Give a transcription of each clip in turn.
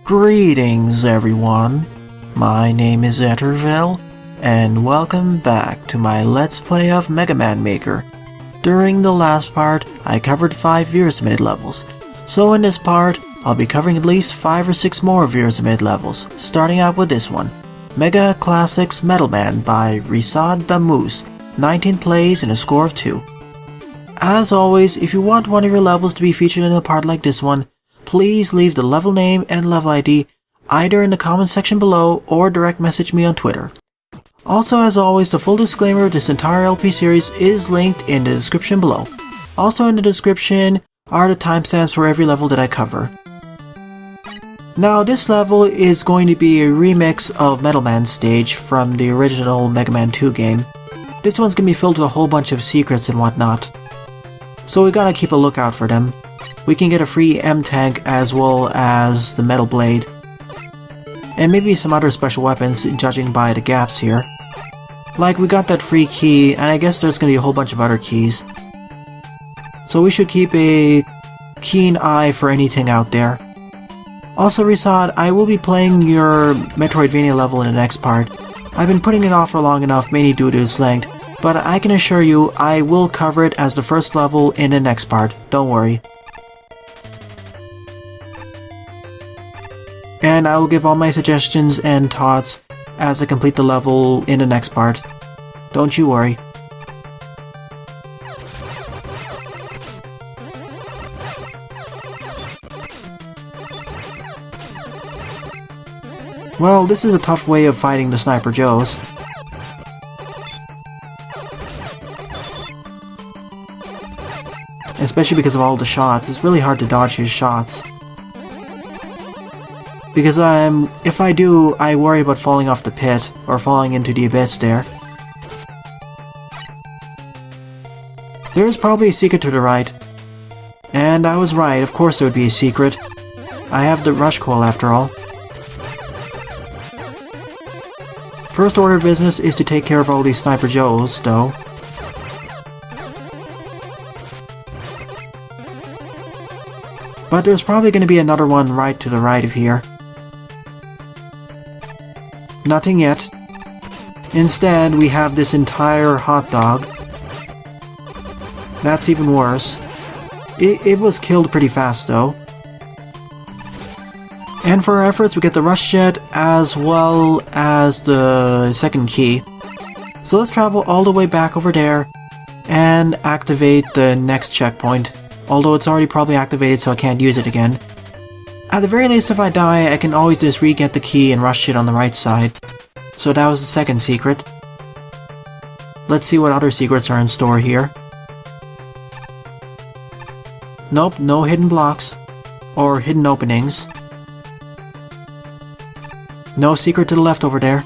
Greetings everyone, my name is Etterville, and welcome back to my Let's Play of Mega Man Maker. During the last part, I covered 5 viewer submitted levels, so in this part, I'll be covering at least 5 or 6 more viewer submitted levels, starting out with this one, Mega Classics Metal Man by Risad the Moose, 19 plays and a score of 2. As always, if you want one of your levels to be featured in a part like this one, please leave the level name and level ID either in the comment section below or direct message me on Twitter. Also, as always, the full disclaimer of this entire LP series is linked in the description below. Also in the description are the timestamps for every level that I cover. Now, this level is going to be a remix of Metal Man stage from the original Mega Man 2 game. This one's going to be filled with a whole bunch of secrets and whatnot, so we gotta keep a lookout for them. We can get a free M-Tank as well as the Metal Blade, and maybe some other special weapons judging by the gaps here. Like, we got that free key, and I guess there's gonna be a whole bunch of other keys. So we should keep a keen eye for anything out there. Also, Risad, I will be playing your Metroidvania level in the next part. I've been putting it off for long enough, mainly due to its length, but I can assure you I will cover it as the first level in the next part, don't worry. And I will give all my suggestions and thoughts as I complete the level in the next part. Don't you worry. Well, this is a tough way of fighting the Sniper Joes. Especially because of all the shots, it's really hard to dodge his shots. Because if I do, I worry about falling off the pit, or falling into the abyss there. There is probably a secret to the right. And I was right, of course there would be a secret. I have the rush coil after all. First order of business is to take care of all these Sniper Joes, though. But there's probably going to be another one right to the right of here. Nothing yet. Instead, we have this entire hot dog. That's even worse. It was killed pretty fast, though. And for our efforts, we get the rush jet as well as the second key. So let's travel all the way back over there and activate the next checkpoint. Although it's already probably activated, so I can't use it again. At the very least, if I die, I can always just re-get the key and rush it on the right side. So that was the second secret. Let's see what other secrets are in store here. Nope, no hidden blocks. Or hidden openings. No secret to the left over there.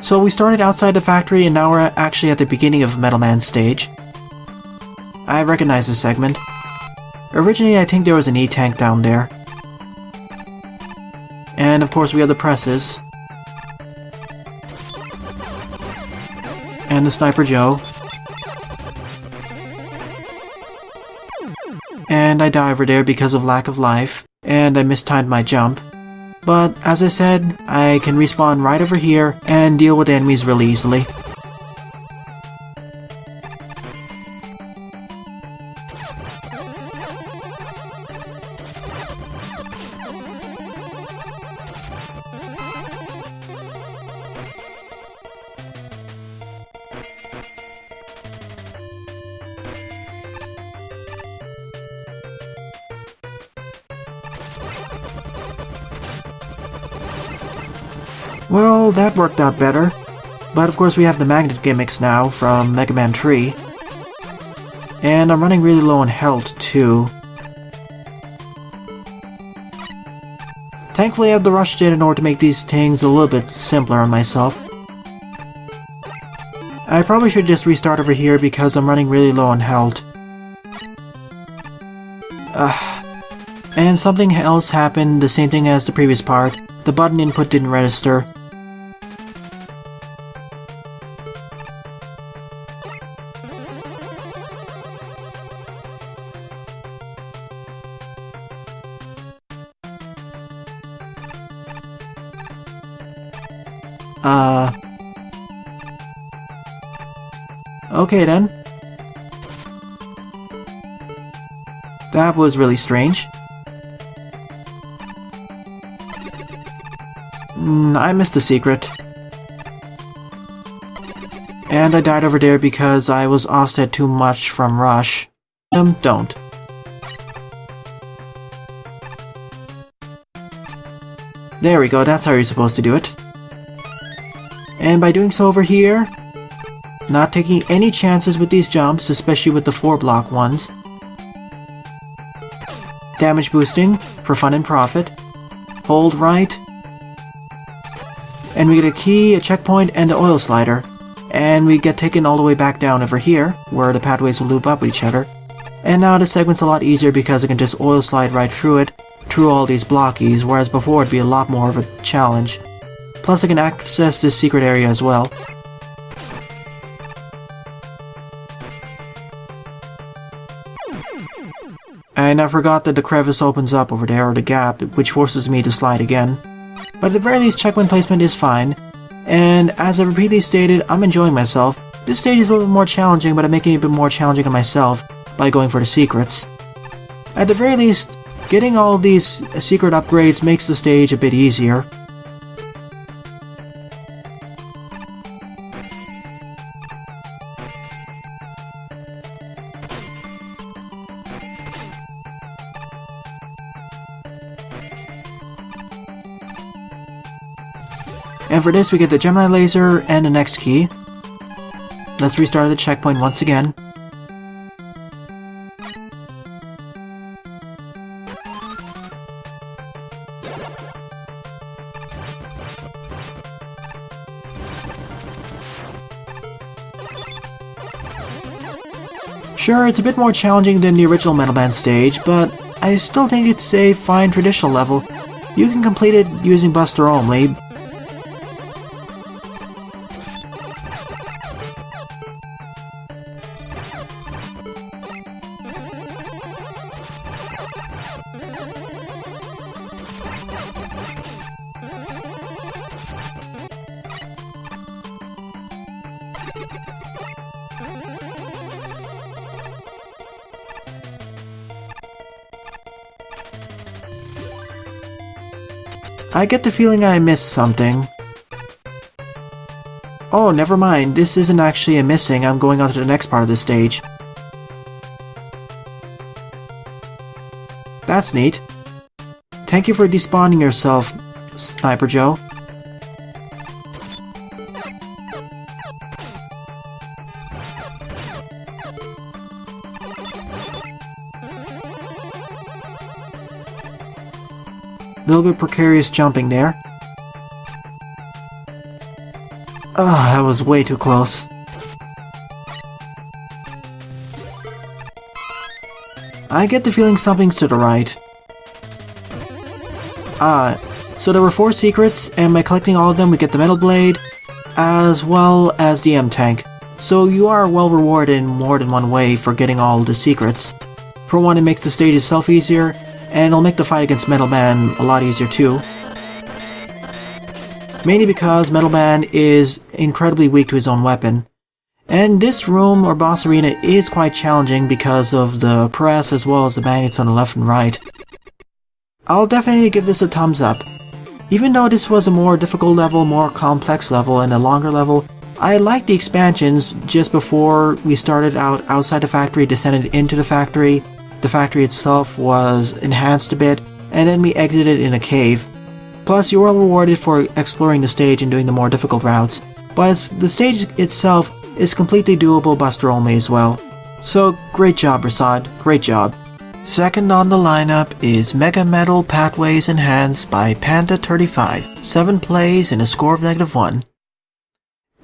So we started outside the factory and now we're actually at the beginning of Metal Man stage. I recognize this segment. Originally, I think there was an E-Tank down there. And of course we have the presses. And the Sniper Joe. And I die over there because of lack of life. And I mistimed my jump. But as I said, I can respawn right over here and deal with enemies really easily. Well, that worked out better. But of course we have the magnet gimmicks now from Mega Man 3. And I'm running really low on health too. Thankfully I have the rush jet in order to make these things a little bit simpler on myself. I probably should just restart over here because I'm running really low on health. And something else happened, the same thing as the previous part. The button input didn't register. Okay then. That was really strange. I missed a secret. And I died over there because I was offset too much from Rush. Don't. There we go, that's how you're supposed to do it. And by doing so over here, not taking any chances with these jumps, especially with the 4-block ones. Damage boosting for fun and profit. Hold right. And we get a key, a checkpoint, and the oil slider. And we get taken all the way back down over here, where the pathways will loop up with each other. And now the segment's a lot easier because I can just oil slide right through it, through all these blockies, whereas before it'd be a lot more of a challenge. Plus I can access this secret area as well. And I forgot that the crevice opens up over there, or the gap, which forces me to slide again. But at the very least, checkpoint placement is fine. And as I repeatedly stated, I'm enjoying myself. This stage is a little more challenging, but I'm making it a bit more challenging on myself by going for the secrets. At the very least, getting all these secret upgrades makes the stage a bit easier. And for this we get the Gemini laser and the next key. Let's restart the checkpoint once again. Sure, it's a bit more challenging than the original Metal Man stage, but I still think it's a fine traditional level. You can complete it using Buster only. I get the feeling I missed something. Oh, never mind. This isn't actually a missing. I'm going on to the next part of the stage. That's neat. Thank you for despawning yourself, Sniper Joe. A little bit precarious jumping there. That was way too close. I get the feeling something's to the right. So there were 4 secrets, and by collecting all of them we get the Metal Blade, as well as the M-Tank. So you are well rewarded in more than one way for getting all the secrets. For one, it makes the stage itself easier, and it'll make the fight against Metal Man a lot easier too. Mainly because Metal Man is incredibly weak to his own weapon. And this room, or boss arena, is quite challenging because of the press as well as the magnets on the left and right. I'll definitely give this a thumbs up. Even though this was a more difficult level, more complex level, and a longer level, I liked the expansions just before we started out outside the factory, descended into the factory. The factory itself was enhanced a bit, and then we exited in a cave. Plus, you were rewarded for exploring the stage and doing the more difficult routes, but the stage itself is completely doable Buster only as well. So, great job, Risad, great job. Second on the lineup is Mega Metal Pathways Enhanced by Panda35, 7 plays and a score of -1.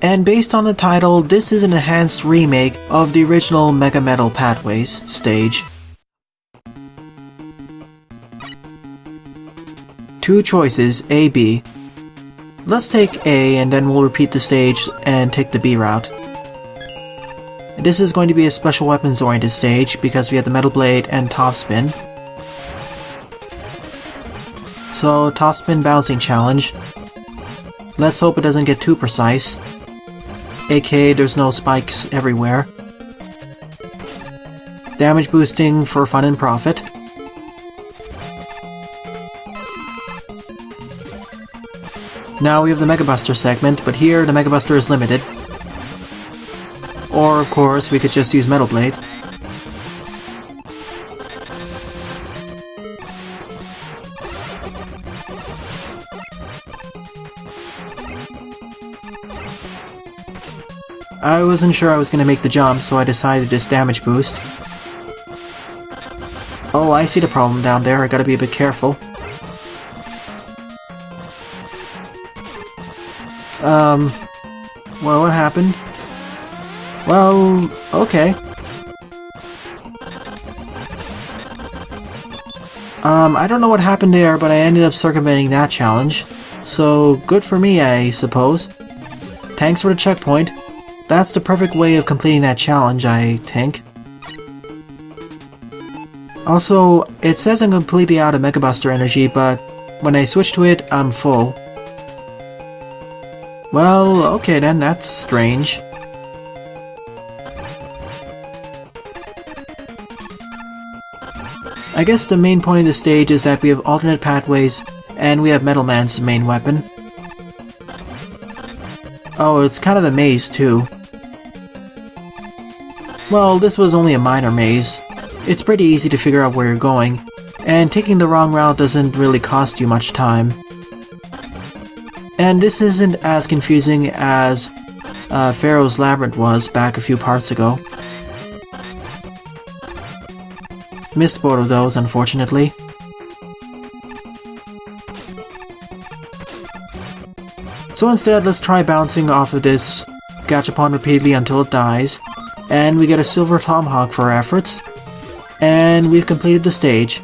And based on the title, this is an enhanced remake of the original Mega Metal Pathways stage. 2 choices, A, B. Let's take A and then we'll repeat the stage and take the B route. This is going to be a special weapons oriented stage because we have the Metal Blade and Topspin. So, Topspin bouncing challenge. Let's hope it doesn't get too precise. aka there's no spikes everywhere. Damage boosting for fun and profit. Now we have the Mega Buster segment, but here the Mega Buster is limited. Or, of course, we could just use Metal Blade. I wasn't sure I was going to make the jump, so I decided this damage boost. Oh, I see the problem down there, I gotta be a bit careful. Well, what happened? Well, okay. I don't know what happened there, but I ended up circumventing that challenge. So, good for me, I suppose. Thanks for the checkpoint. That's the perfect way of completing that challenge, I think. Also, it says I'm completely out of Mega Buster energy, but when I switch to it, I'm full. Well, okay then, that's strange. I guess the main point of the stage is that we have alternate pathways, and we have Metal Man's main weapon. Oh, it's kind of a maze too. Well, this was only a minor maze. It's pretty easy to figure out where you're going, and taking the wrong route doesn't really cost you much time. And this isn't as confusing as Pharoah's Labyrinth was back a few parts ago. Missed both of those, unfortunately. So instead, let's try bouncing off of this Gachapon repeatedly until it dies, and we get a Silver Tomahawk for our efforts, and we've completed the stage,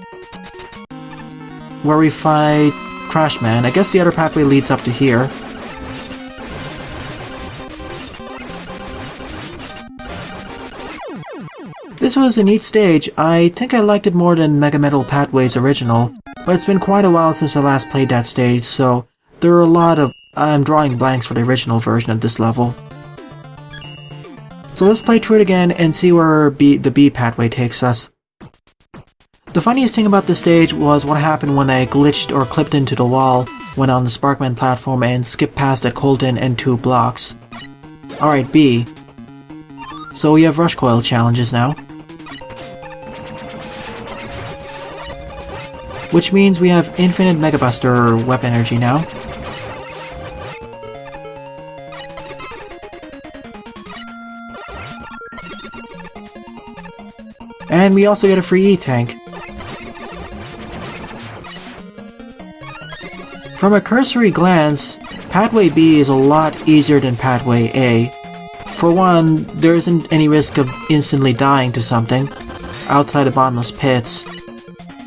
where we fight Crashman. I guess the other pathway leads up to here. This was a neat stage. I think I liked it more than Mega Metal Pathway's original, but it's been quite a while since I last played that stage, so there are a lot of... I'm drawing blanks for the original version of this level. So let's play through it again and see where the B pathway takes us. The funniest thing about this stage was what happened when I glitched or clipped into the wall when on the Sparkman platform and skipped past that Colton and 2 blocks. Alright, B. So we have Rush Coil challenges now. Which means we have infinite Mega Buster weapon energy now. And we also get a free E-Tank. From a cursory glance, Pathway B is a lot easier than Pathway A. For one, there isn't any risk of instantly dying to something outside the bottomless pits.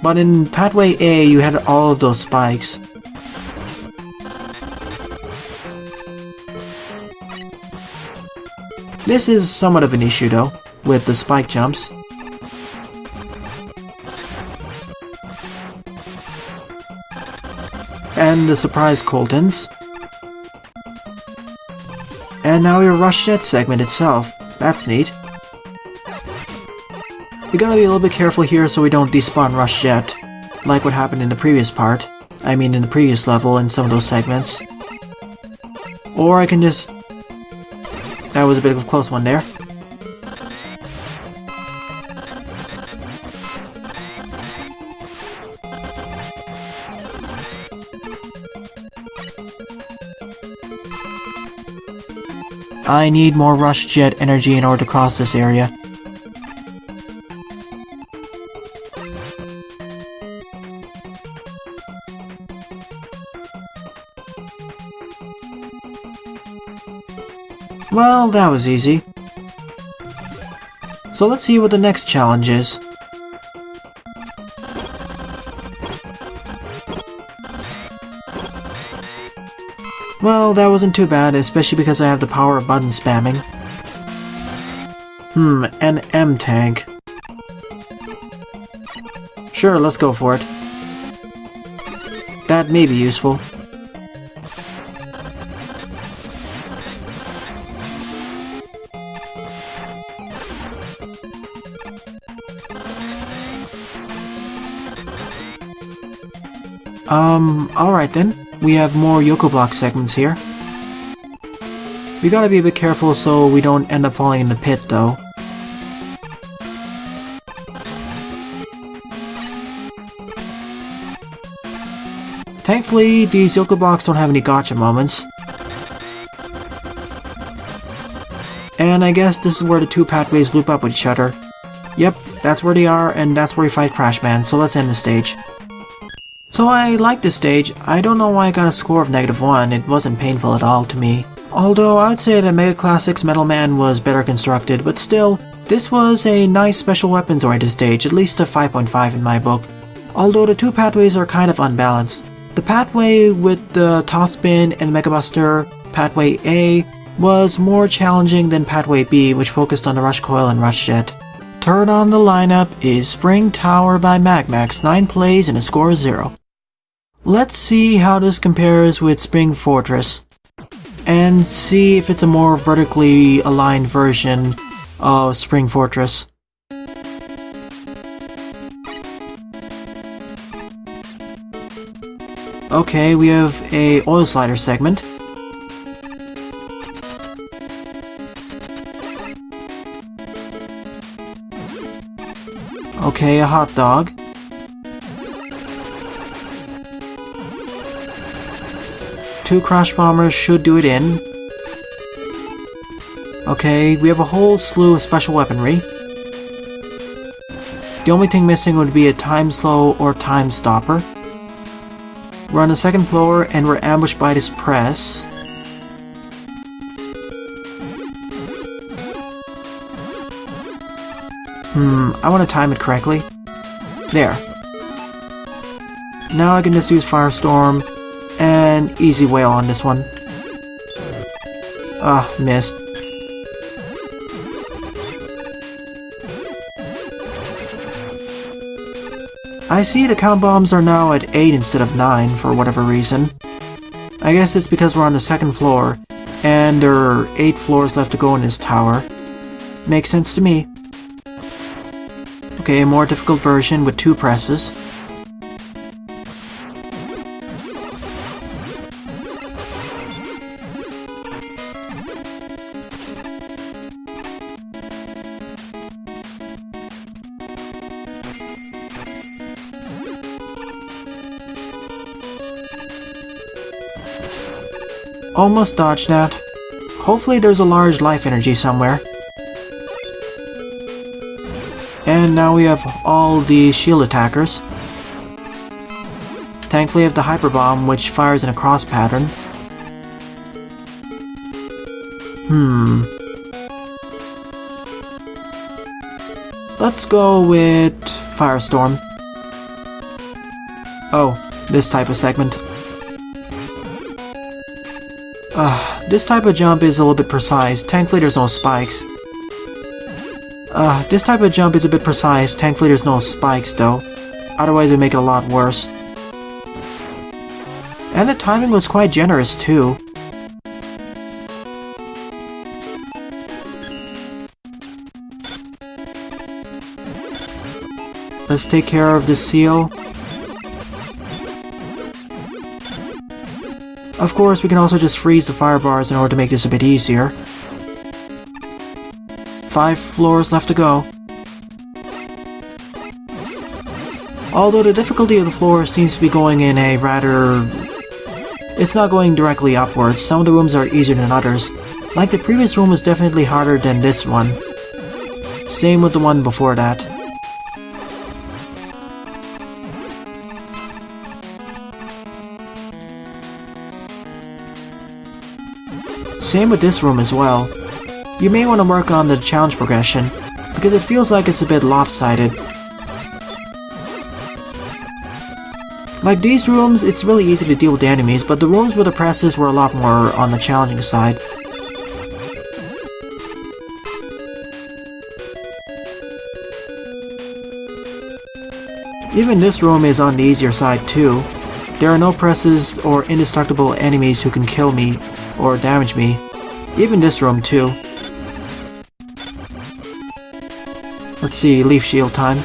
But in Pathway A, you had all of those spikes. This is somewhat of an issue though, with the spike jumps. And the surprise Coltons. And now your Rush Jet segment itself. That's neat. We gotta be a little bit careful here so we don't despawn Rush Jet, like what happened in the previous part. I mean in the previous level in some of those segments. Or I can just... That was a bit of a close one there. I need more Rush Jet energy in order to cross this area. Well, that was easy. So let's see what the next challenge is. Well, that wasn't too bad, especially because I have the power of button spamming. An M-Tank. Sure, let's go for it. That may be useful. Alright then. We have more Yoku Block segments here. We gotta be a bit careful so we don't end up falling in the pit, though. Thankfully, these Yoku Blocks don't have any gotcha moments. And I guess this is where the two pathways loop up with each other. Yep, that's where they are, and that's where we fight Crashman, so let's end the stage. So I like this stage. I don't know why I got a score of -1, it wasn't painful at all to me. Although I would say that Mega Classics Metal Man was better constructed, but still, this was a nice special weapons oriented stage, at least a 5.5 in my book. Although the two pathways are kind of unbalanced. The pathway with the Toss Spin and Mega Buster, Pathway A, was more challenging than Pathway B, which focused on the Rush Coil and Rush Jet. Third on the lineup is Spring Tower by MAGMAX, 9 plays and a score of 0. Let's see how this compares with Spring Fortress, and see if it's a more vertically aligned version of Spring Fortress. Okay, we have a oil slider segment. Okay, a hot dog. Two crash bombers should do it in. Okay, we have a whole slew of special weaponry. The only thing missing would be a time slow or time stopper. We're on the second floor and we're ambushed by this press. I want to time it correctly. There. Now I can just use Firestorm and Easy Whale on this one. Missed. I see the count bombs are now at 8 instead of 9 for whatever reason. I guess it's because we're on the second floor, and there are 8 floors left to go in this tower. Makes sense to me. Okay, a more difficult version with 2 presses. Almost dodged that. Hopefully there's a large life energy somewhere. And now we have all the shield attackers. Thankfully I have the Hyper Bomb, which fires in a cross pattern. Let's go with Firestorm. Oh, this type of segment. This type of jump is a little bit precise. Thankfully there's no spikes. This type of jump is a bit precise. Thankfully there's no spikes though. Otherwise it would make it a lot worse. And the timing was quite generous too. Let's take care of this seal. Of course, we can also just freeze the fire bars in order to make this a bit easier. 5 floors left to go. Although the difficulty of the floor seems to be going in a rather... It's not going directly upwards. Some of the rooms are easier than others. Like the previous room was definitely harder than this one. Same with the one before that. Same with this room as well. You may want to work on the challenge progression, because it feels like it's a bit lopsided. Like these rooms, it's really easy to deal with the enemies, but the rooms with the presses were a lot more on the challenging side. Even this room is on the easier side too. There are no presses or indestructible enemies who can kill me or damage me. Even this room too. Let's see, leaf shield time.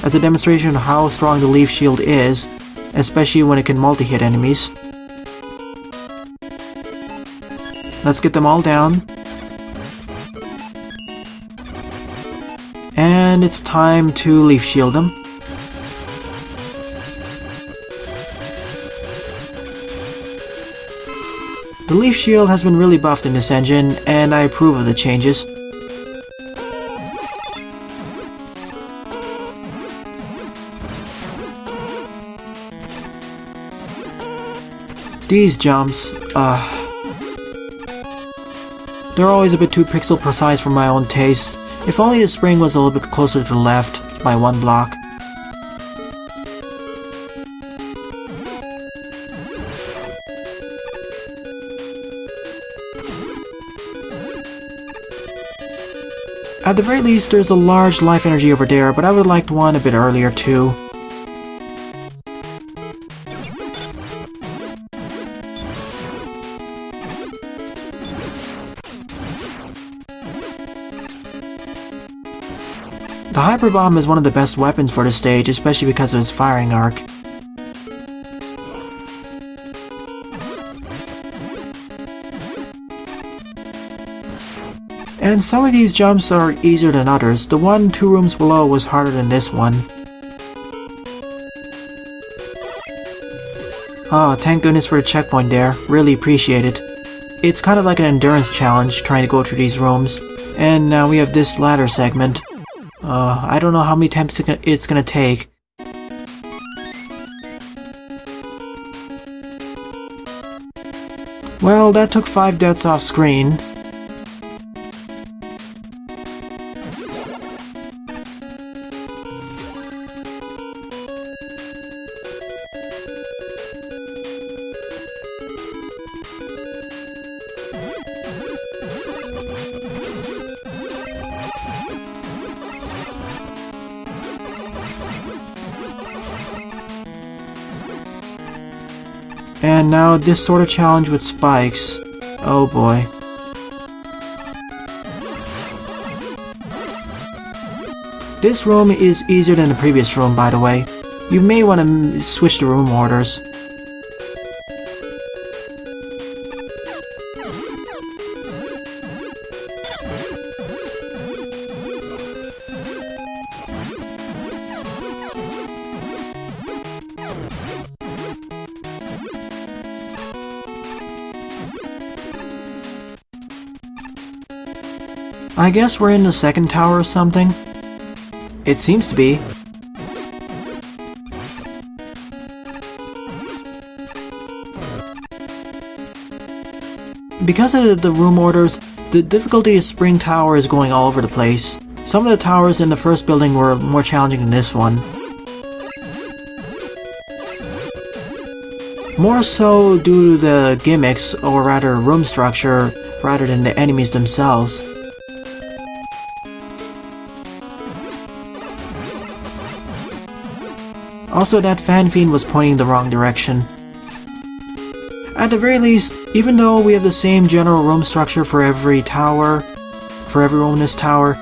as a demonstration of how strong the leaf shield is, especially when it can multi-hit enemies. Let's get them all down. And it's time to leaf shield them. The leaf shield has been really buffed in this engine, and I approve of the changes. These jumps, they're always a bit too pixel precise for my own taste. If only the spring was a little bit closer to the left by one block. At the very least, there's a large life energy over there, but I would like one a bit earlier too. The Hyper Bomb is one of the best weapons for this stage, especially because of its firing arc. And some of these jumps are easier than others. The one 2 rooms below was harder than this one. Oh, thank goodness for a checkpoint there. Really appreciate it. It's kind of like an endurance challenge trying to go through these rooms. And now we have this ladder segment. I don't know how many attempts it's gonna take. Well, that took 5 deaths off screen. And now this sort of challenge with spikes. Oh boy. This room is easier than the previous room, by the way. You may want to switch the room orders. I guess we're in the second tower or something? It seems to be. Because of the room orders, the difficulty of Spring Tower is going all over the place. Some of the towers in the first building were more challenging than this one. More so due to the gimmicks, or rather room structure, rather than the enemies themselves. Also, that fan fiend was pointing the wrong direction. At the very least, even though we have the same general room structure for every tower, for every room in this tower,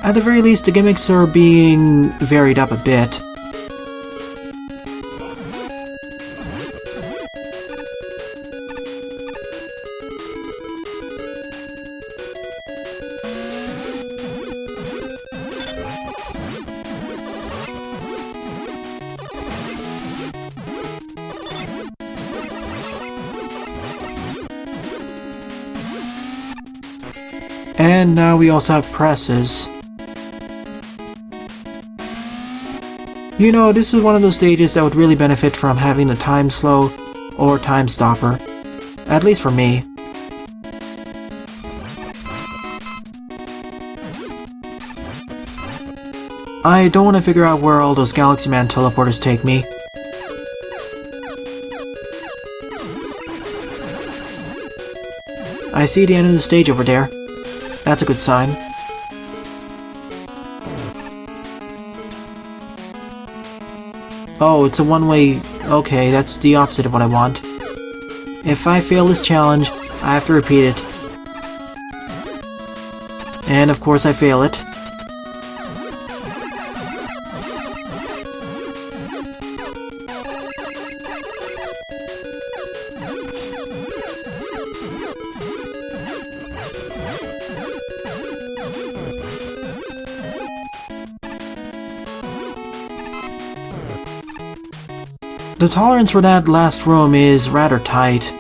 at the very least the gimmicks are being varied up a bit. And now we also have presses. You know, this is one of those stages that would really benefit from having a time slow or time stopper. At least for me. I don't want to figure out where all those Galaxy Man teleporters take me. I see the end of the stage over there. That's a good sign. Oh, it's a one-way... Okay, that's the opposite of what I want. If I fail this challenge, I have to repeat it. And of course I fail it. The tolerance for that last room is rather tight.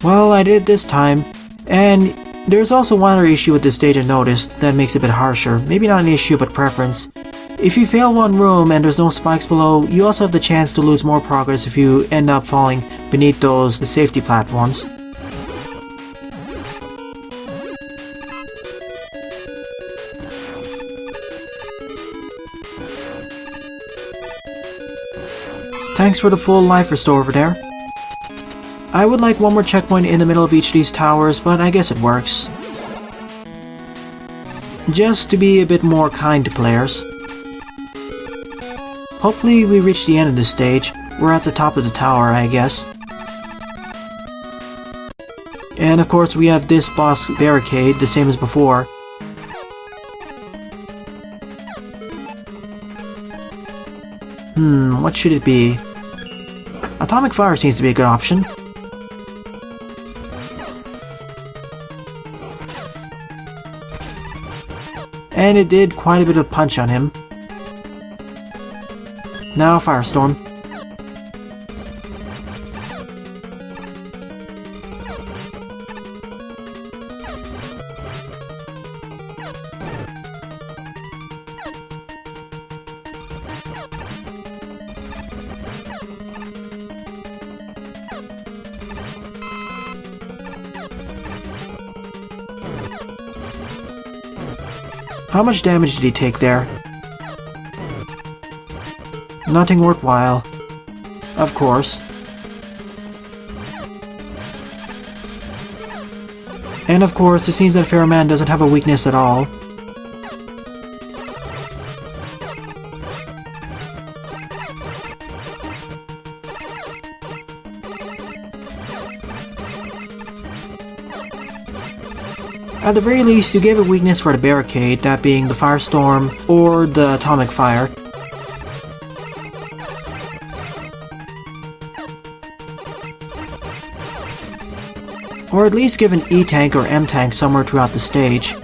Well, I did it this time, and there's also one other issue with this stage I noticed that makes it a bit harsher. Maybe not an issue, but preference. If you fail one room and there's no spikes below, you also have the chance to lose more progress if you end up falling beneath the safety platforms. Thanks for the full life restore over there. I would like one more checkpoint in the middle of each of these towers, but I guess it works. Just to be a bit more kind to players. Hopefully we reach the end of this stage. We're at the top of the tower, I guess. And of course we have this boss barricade, the same as before. What should it be? Atomic Fire seems to be a good option. And it did quite a bit of punch on him. Now Firestorm. How much damage did he take there? Nothing worthwhile. Of course. And of course, it seems that Pharoah doesn't have a weakness at all. At the very least, you gave a weakness for the barricade, that being the Firestorm or the Atomic Fire. Or at least give an E-Tank or M-Tank somewhere throughout the stage.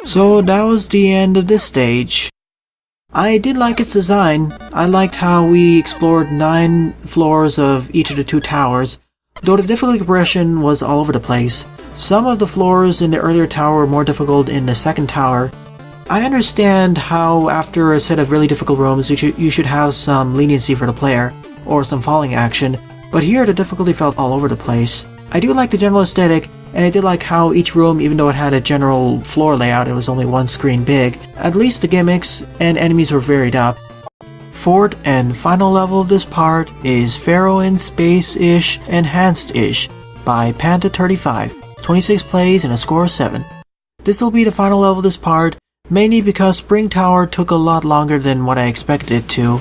So that was the end of this stage. I did like its design. I liked how we explored 9 floors of each of the 2 towers, though the difficulty progression was all over the place. Some of the floors in the earlier tower were more difficult in the second tower. I understand how after a set of really difficult rooms you should have some leniency for the player, or some falling action, but here the difficulty felt all over the place. I do like the general aesthetic, and I did like how each room, even though it had a general floor layout, it was only one screen big. At least the gimmicks and enemies were varied up. Fourth and final level of this part is Pharoah in Space-ish Enhanced-ish by Panta35, 26 plays and a score of 7. This will be the final level of this part, mainly because Spring Tower took a lot longer than what I expected it to.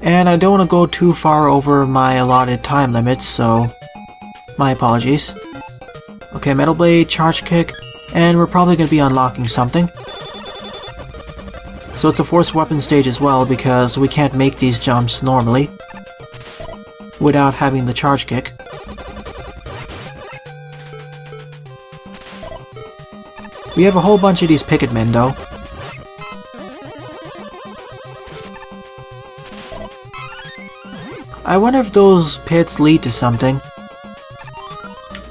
And I don't want to go too far over my allotted time limits, so my apologies. Okay, Metal Blade, Charge Kick, and we're probably going to be unlocking something. So it's a forced weapon stage as well, because we can't make these jumps normally without having the Charge Kick. We have a whole bunch of these Picket Men though. I wonder if those pits lead to something.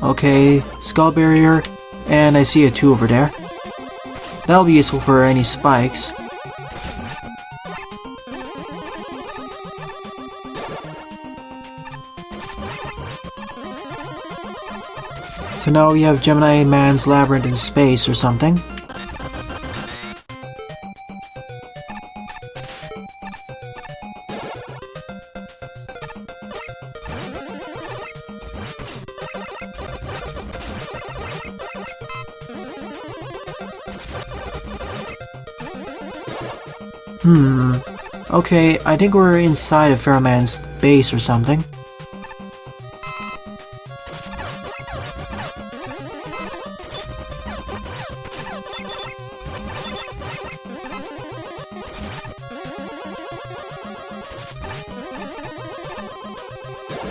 Okay, Skull Barrier, and I see a 2 over there. That'll be useful for any spikes. So now we have Gemini Man's Labyrinth in space or something. Okay, I think we're inside of Pharoah Man's base or something.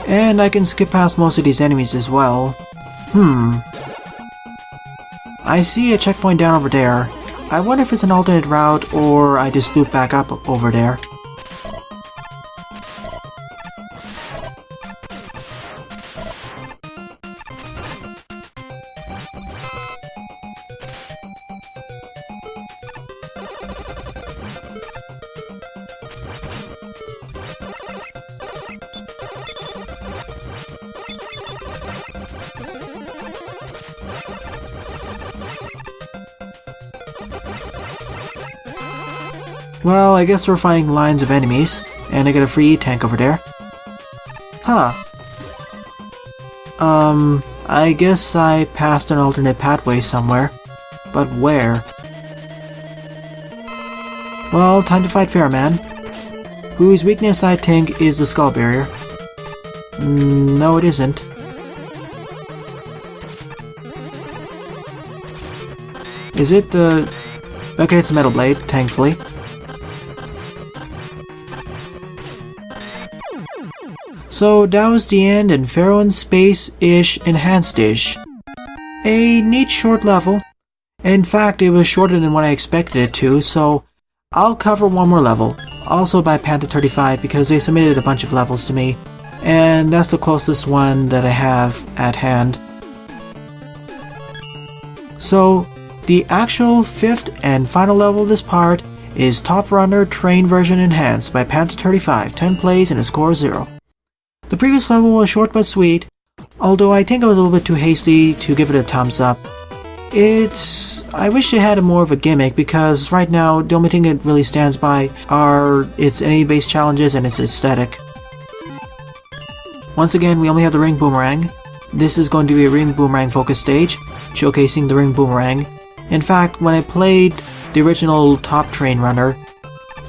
And I can skip past most of these enemies as well. I see a checkpoint down over there. I wonder if it's an alternate route or I just loop back up over there. Well, I guess we're finding lines of enemies, and I get a free tank over there. Huh. I guess I passed an alternate pathway somewhere. But where? Well, time to fight Pharoah Man, whose weakness I think is the skull barrier. No, it isn't. Is it the... Okay, it's a metal blade, thankfully. So that was the end in Pharoah in Space-ish Enhanced-ish. A neat short level. In fact, it was shorter than what I expected it to, so I'll cover one more level, also by Panda35 because they submitted a bunch of levels to me, and that's the closest one that I have at hand. So, the actual fifth and final level of this part is Top Runner Train Version Enhanced by Panda35, 10 plays and a score of 0. The previous level was short but sweet, although I think I was a little bit too hasty to give it a thumbs up. I wish it had more of a gimmick because right now the only thing it really stands by are its enemy-based challenges and its aesthetic. Once again, we only have the Ring Boomerang. This is going to be a Ring Boomerang focus stage, showcasing the Ring Boomerang. In fact, when I played the original Top Train Runner,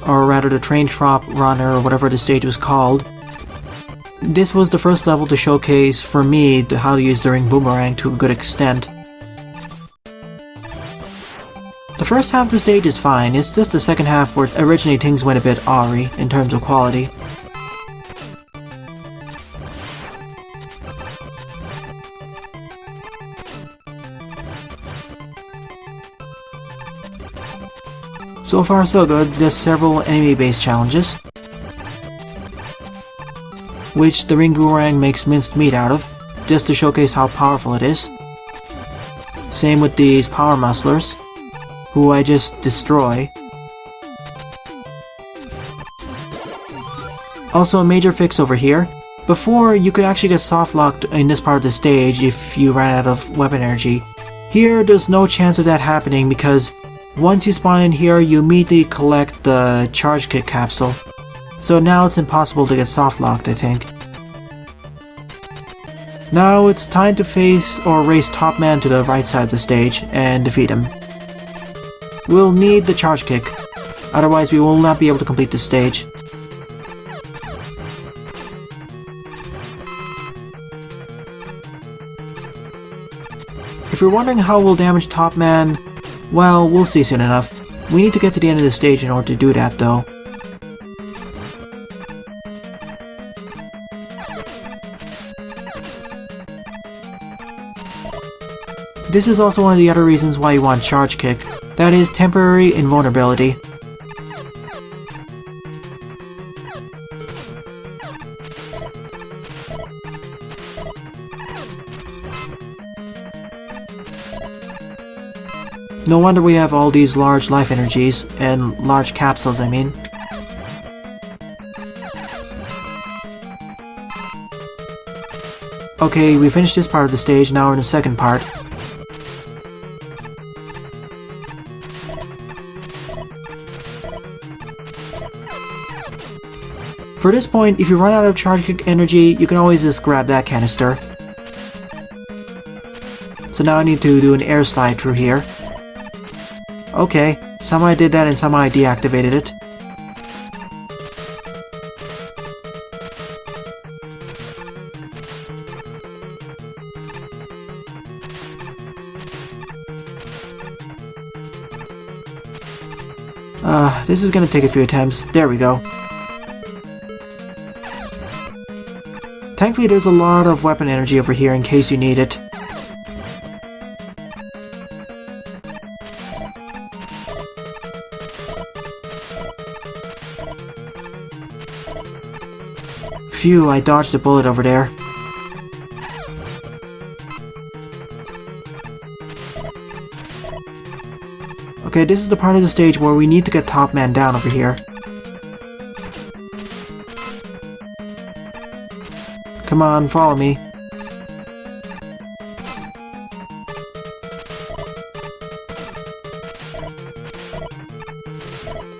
or rather the Train Trop Runner or whatever the stage was called, this was the first level to showcase for me how to use the Ring Boomerang to a good extent. The first half of the stage is fine, it's just the second half where originally things went a bit awry in terms of quality. So far so good, there's several enemy-based challenges, which the Ring Boomerang makes minced meat out of, just to showcase how powerful it is. Same with these Power Musclers, who I just destroy. Also a major fix over here. Before, you could actually get soft-locked in this part of the stage if you ran out of weapon energy. Here, there's no chance of that happening because once you spawn in here, you immediately collect the Charge Kick capsule. So now it's impossible to get soft-locked, I think. Now it's time to face or race Top Man to the right side of the stage and defeat him. We'll need the Charge Kick, otherwise we will not be able to complete this stage. If you're wondering how we'll damage Top Man, well, we'll see soon enough. We need to get to the end of the stage in order to do that though. This is also one of the other reasons why you want Charge Kick, that is temporary invulnerability. No wonder we have all these large life energies, and large capsules I mean. Okay, we finished this part of the stage, now we're in the second part. For this point, if you run out of Charge Kick energy, you can always just grab that canister. So now I need to do an air slide through here. Okay, Somehow I did that and somehow I deactivated it. This is gonna take a few attempts. There we go. Thankfully there's a lot of weapon energy over here in case you need it. Phew, I dodged a bullet over there. Okay, this is the part of the stage where we need to get Top Man down over here. Come on, follow me.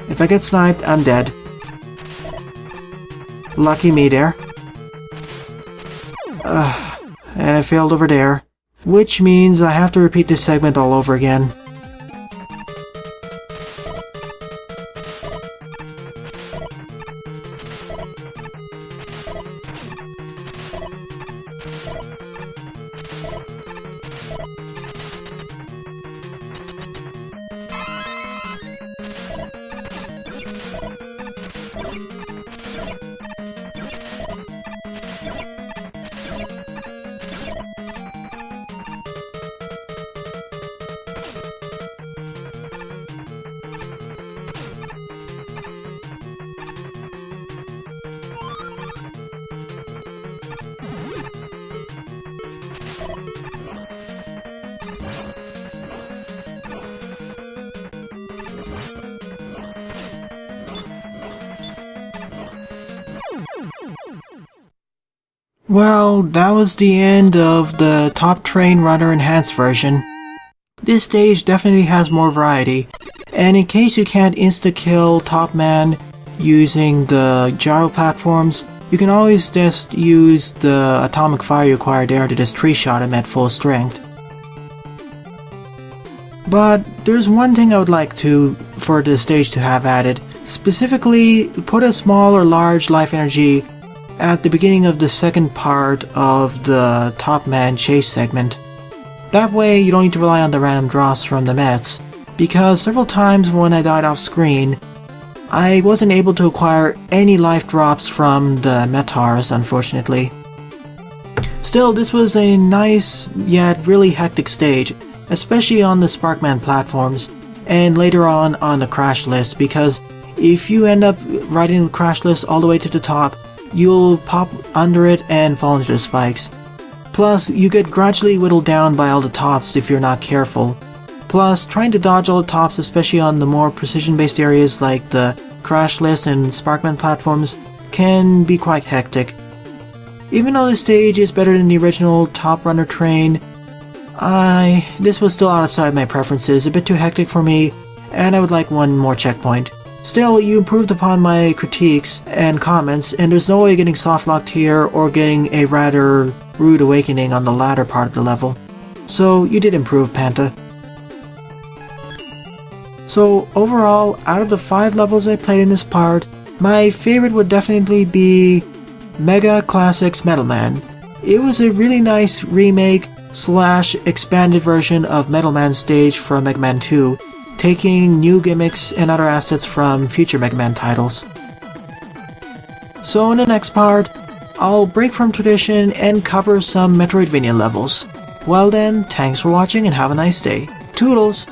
If I get sniped, I'm dead. Lucky me there. And I failed over there. Which means I have to repeat this segment all over again. Well, that was the end of the Top Train Runner Enhanced version. This stage definitely has more variety, and in case you can't insta-kill Top Man using the gyro platforms, you can always just use the atomic fire you acquired there to just tree-shot him at full strength. But there's one thing I would like for the stage to have added. Specifically, put a small or large life energy at the beginning of the second part of the Top Man chase segment. That way you don't need to rely on the random drops from the Mets, because several times when I died off screen, I wasn't able to acquire any life drops from the Metars, unfortunately. Still, this was a nice yet really hectic stage, especially on the Sparkman platforms, and later on the crash list, because if you end up riding the crash list all the way to the top, you'll pop under it and fall into the spikes. Plus, you get gradually whittled down by all the tops if you're not careful. Plus, trying to dodge all the tops, especially on the more precision-based areas like the crash list and Sparkman platforms, can be quite hectic. Even though this stage is better than the original Top Runner Train, this was still outside my preferences, a bit too hectic for me, and I would like one more checkpoint. Still, you improved upon my critiques and comments, and there's no way getting softlocked here or getting a rather rude awakening on the latter part of the level. So, you did improve, Panta. So, overall, out of the 5 levels I played in this part, my favorite would definitely be Mega Classics Metal Man. It was a really nice remake / expanded version of Metal Man's stage from Mega Man 2, taking new gimmicks and other assets from future Mega Man titles. So in the next part, I'll break from tradition and cover some Metroidvania levels. Well then, thanks for watching and have a nice day. Toodles!